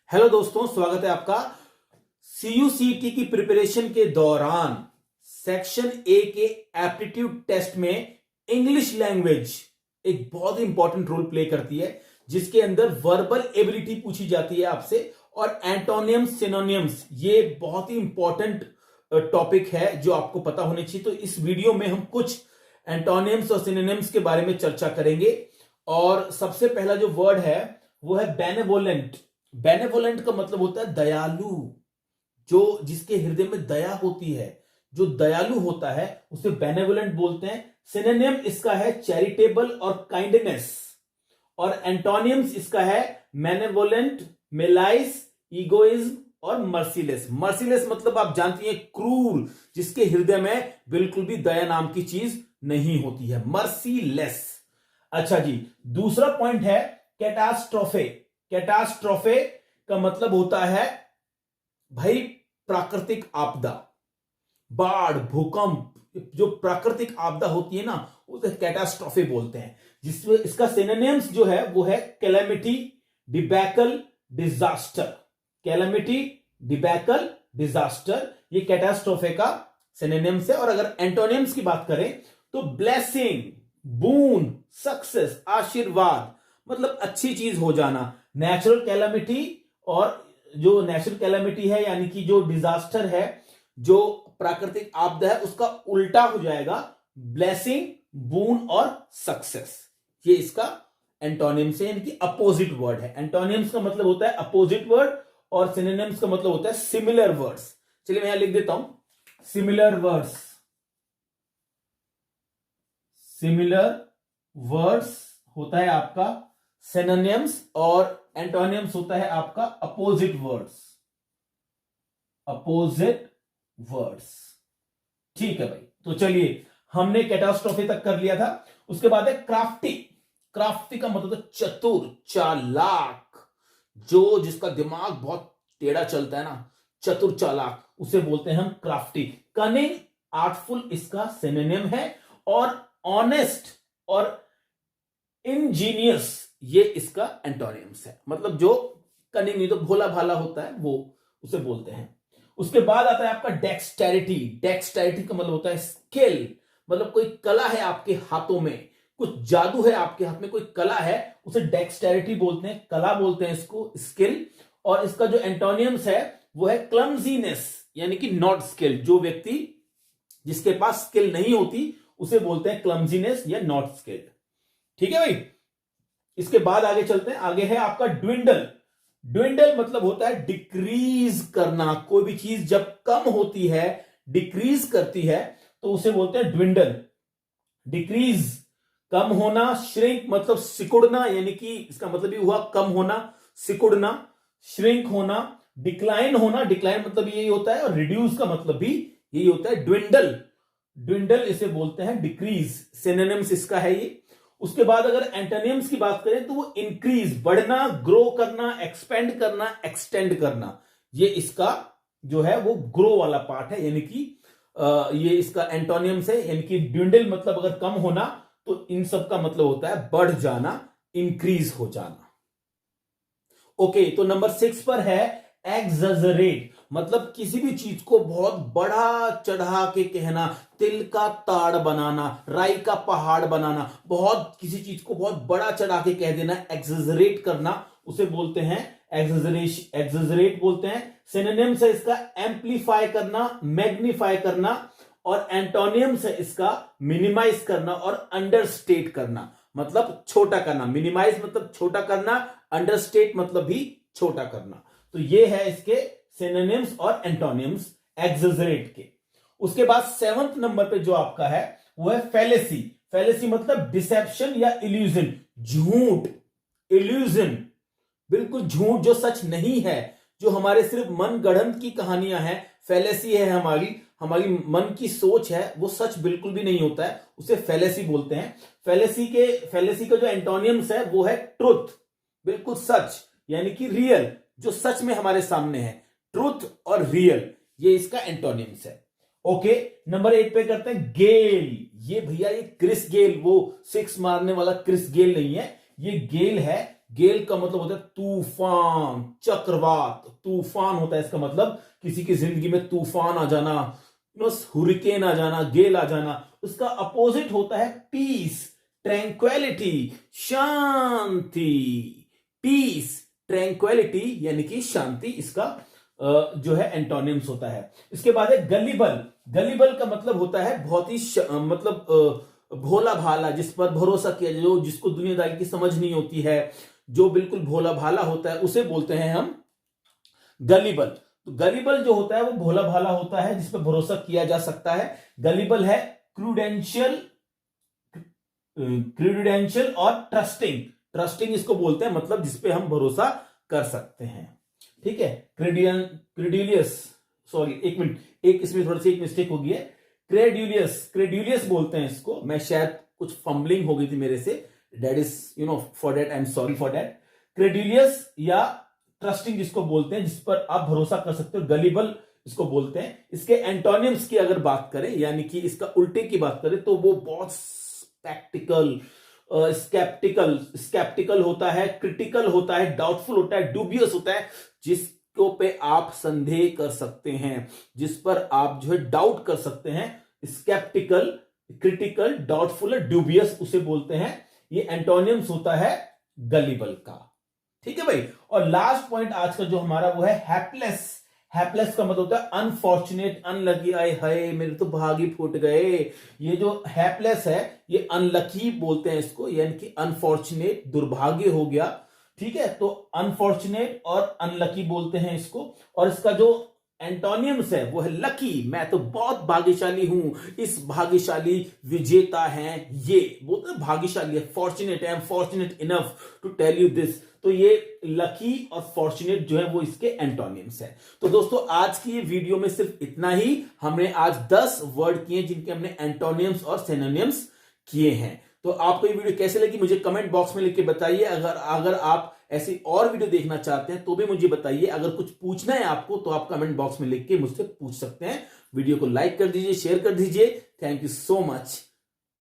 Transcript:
Hello दोस्तों, स्वागत है आपका। सीयूसीटी की प्रिपरेशन के दौरान सेक्शन ए के एप्टीट्यूड टेस्ट में इंग्लिश लैंग्वेज एक बहुत ही इंपॉर्टेंट रोल प्ले करती है, जिसके अंदर वर्बल एबिलिटी पूछी जाती है आपसे और एंटोनियम्स सिनोनियम्स ये बहुत ही इंपॉर्टेंट टॉपिक है जो आपको पता होनी चाहिए। तो इस वीडियो में हम कुछ एंटोनियम्स और सिनोनियम्स के बारे में चर्चा करेंगे और सबसे पहला जो वर्ड है वो है बेनेवोलेंट। बेनेवोलेंट का मतलब होता है दयालु, जो जिसके हृदय में दया होती है, जो दयालु होता है उसे बेनेवोलेंट बोलते हैं। सिनोनिम इसका है चैरिटेबल और काइंडनेस, और एंटोनियम्स इसका है मैनेवोलेंट, मेलाइस, इगोइज्म और मर्सीलेस। मर्सीलेस मतलब आप जानती हैं क्रूर, जिसके हृदय में बिल्कुल भी दया नाम की चीज नहीं होती है, मर्सीलेस। अच्छा जी, दूसरा पॉइंट है कैटास्ट्रोफे। कैटास्ट्रोफे का मतलब होता है भाई प्राकृतिक आपदा, बाढ़, भूकंप, जो प्राकृतिक आपदा होती है ना उसे कैटास्ट्रोफे बोलते हैं। जिसमें इसका सिनोनिम्स जो है वो है calamity, debacle, disaster. Calamity, debacle, disaster, ये कैटास्ट्रोफे का सिनोनिम्स है। और अगर एंटोनिम्स की बात करें तो ब्लेसिंग, बून, सक्सेस, आशीर्वाद, मतलब अच्छी चीज हो जाना। नेचुरल कैलामिटी, और जो नेचुरल कैलामिटी है यानी कि जो डिजास्टर है, जो प्राकृतिक आपदा है, उसका उल्टा हो जाएगा ब्लेसिंग, बून और सक्सेस। ये इसका एंटोनिम्स है, यानी कि अपोजिट वर्ड है। एंटोनिम्स का मतलब होता है अपोजिट वर्ड और सिनोनिम्स का मतलब होता है सिमिलर वर्ड्स। चलिए मैं यहां लिख देता हूं सिमिलर वर्ड्स। सिमिलर वर्ड्स होता है आपका सिनोनिम्स और एंटोनिम्स होता है आपका अपोजिट वर्ड्स। अपोजिट वर्ड्स, ठीक है भाई। तो चलिए, हमने कैटास्ट्रोफे तक कर लिया था। उसके बाद है क्राफ्टी। क्राफ्टी का मतलब है चतुर, चालाक, जो जिसका दिमाग बहुत टेढ़ा चलता है ना, चतुर चालाक, उसे बोलते हैं हम क्राफ्टी। कनिंग, आर्टफुल इसका सिनोनिम है। और ऑनेस्ट और इंजीनियस ये इसका एंटोनिम्स है। मतलब जो कनिंग नहीं तो भोला भाला होता है वो उसे बोलते हैं। उसके बाद आता है आपका डेक्सटेरिटी। डेक्सटेरिटी का मतलब होता है स्किल, मतलब कोई कला है आपके हाथों में, कुछ जादू है आपके हाथ में, कोई कला है, उसे डेक्सटेरिटी बोलते हैं, कला बोलते हैं इसको, स्किल। और इसका जो एंटोनिम्स है वो है क्लमजीनेस, यानी कि नॉट स्किल। जो व्यक्ति जिसके पास स्किल नहीं होती उसे बोलते हैं क्लमजीनेस या नॉट स्किल्ड। ठीक है भाई। इसके बाद आगे चलते हैं। आगे है आपका ड्विंडल। ड्विंडल मतलब होता है डिक्रीज करना। कोई भी चीज जब कम होती है, डिक्रीज करती है, तो उसे बोलते हैं ड्विंडल। डिक्रीज, कम होना। श्रिंक मतलब सिकुड़ना, यानी कि इसका मतलब ये हुआ कम होना, सिकुड़ना, श्रिंक होना। डिक्लाइन होना, डिक्लाइन मतलब यही होता है। और रिड्यूस का मतलब भी यही होता है। ड्विंडल, ड्विंडल इसे बोलते हैं डिक्रीज। सिनोनिम्स इसका है ये। उसके बाद अगर एंटोनिम्स की बात करें तो वो इंक्रीज, बढ़ना, ग्रो करना, एक्सपेंड करना, एक्सटेंड करना। ये इसका जो है वो ग्रो वाला पार्ट है, यानी कि ये इसका एंटोनिम्स है। यानी कि ड्विंडल मतलब अगर कम होना, तो इन सब का मतलब होता है बढ़ जाना, इंक्रीज हो जाना। ओके, तो नंबर 6 पर है एग्जैजरेट। मतलब किसी भी चीज को बहुत बड़ा चढ़ा के कहना, तिल का ताड़ बनाना, राई का पहाड़ बनाना, बहुत किसी चीज को बहुत बड़ा चढ़ा के कह देना, एग्जैजरेट करना, उसे बोलते हैं एग्जैजरेशन, एग्जैजरेट बोलते हैं। सिनोनिम्स है इसका एम्पलीफाई करना, मैग्नीफाई करना। और एंटोनिम्स है इसका मिनिमाइज करना और अंडरस्टेट करना, मतलब छोटा करना। मिनिमाइज मतलब छोटा करना, अंडरस्टेट मतलब भी छोटा करना। तो ये है इसके सिनोनिम्स और एंटोनिम्स एग्जैजरेट के। उसके बाद 7वें नंबर पे जो आपका है वो है फैलेसी। फैलेसी मतलब डिसेप्शन या इल्यूजन, झूठ, इल्यूजन, बिल्कुल झूठ, जो सच नहीं है, जो हमारे सिर्फ मन गढ़ंत की कहानियां हैं, फैलेसी है हमारी, हमारी मन की सोच है, वो सच बिल्कुल भी नहीं होता है, उसे फैलेसी बोलते हैं। फैलेसी का जो एंटोनिम्स है वो है ट्रुथ, बिल्कुल सच, यानी कि रियल, जो सच में हमारे सामने है, ट्रुथ और रियल, ये इसका एंटोनिम्स है। ओके, नंबर 8 पे करते हैं गेल। ये भैया ये क्रिस गेल, वो 6 मारने वाला क्रिस गेल नहीं है, ये गेल है। गेल का मतलब होता है तूफान, चक्रवात, तूफान होता है इसका मतलब किसी की जिंदगी में तूफान आ जाना, बस हुरिकेन आ जाना, गेल आ जाना। उसका अपोजिट होता है पीस, ट्रैंक्विलिटी, शांति। पीस, ट्रैंक्विलिटी यानी कि शांति, इसका जो है एंटोनिम्स होता है। इसके बाद है गलिबल। गलिबल का मतलब होता है बहुत ही मतलब भोला भाला, जिस पर भरोसा किया जाए, जो जिसको दुनियादारी की समझ नहीं होती है, जो बिल्कुल भोला भाला होता है, उसे बोलते हैं हम गलिबल। तो गलिबल जो होता है वो भोला भाला होता है, जिस पर भरोसा किया जा सकता है। गलिबल है क्रूडेंशियल, क्रूडेंशियल और ट्रस्टिंग। ट्रस्टिंग इसको बोलते हैं, मतलब जिसपे हम भरोसा कर सकते हैं। ठीक है, क्रेडिलियस, सॉरी एक मिनट, एक इसमें थोड़ी सी एक मिस्टेक हो गई है। क्रेड्यूलियस, क्रेड्यूलियस बोलते हैं इसको। मैं शायद कुछ फंबलिंग हो गई थी मेरे से, that is for that I am sorry for that. Credulous या ट्रस्टिंग जिसको बोलते हैं, जिस पर आप भरोसा कर सकते हो, गलिबल इसको बोलते हैं। इसके एंटोनिम्स की अगर बात करें, यानी कि इसका उल्टे की बात करें, तो वो बहुत स्पेक्टिकल, स्केप्टिकल, स्केप्टिकल होता है, क्रिटिकल होता है, डाउटफुल होता है, डूबियस होता है, जिसको पे आप संदेह कर सकते हैं, जिस पर आप जो है डाउट कर सकते हैं। स्केप्टिकल, क्रिटिकल, डाउटफुल, डूबियस उसे बोलते हैं। ये एंटोनिम्स होता है गलिबल का। ठीक है भाई। और लास्ट पॉइंट आज का जो हमारा वो है हैपलेस। हैपलेस का मतलब होता है अनफॉर्चुनेट, अनलकी, आए हाय मेरे तो भाग ही फूट गए। ये जो हैपलेस है ये अनलकी बोलते हैं इसको, यानी कि अनफॉर्चुनेट, दुर्भाग्य हो गया। ठीक है, तो अनफॉर्चुनेट और अनलकी बोलते हैं इसको। और इसका जो एंटोनियम्स है वो है लकी, मैं तो बहुत भाग्यशाली हूं, इस भाग्यशाली विजेता हैं, ये बोलते हैं भाग्यशाली है, fortunate, I am fortunate enough to tell you this. तो ये लकी और फॉर्चुनेट जो है वो इसके एंटोनिम्स है। तो दोस्तों आज की ये वीडियो में सिर्फ इतना ही। हमने आज 10 वर्ड किए जिनके हमने एंटोनिम्स और सिनोनिम्स किए हैं। तो आपको ये वीडियो कैसे लगी मुझे कमेंट बॉक्स में लिख के बताइए। अगर आप ऐसी और वीडियो देखना चाहते हैं तो भी मुझे बताइए। अगर कुछ पूछना है आपको तो आप कमेंट बॉक्स में लिख के मुझसे पूछ सकते हैं। वीडियो को लाइक कर दीजिए, शेयर कर दीजिए। Thank you so much.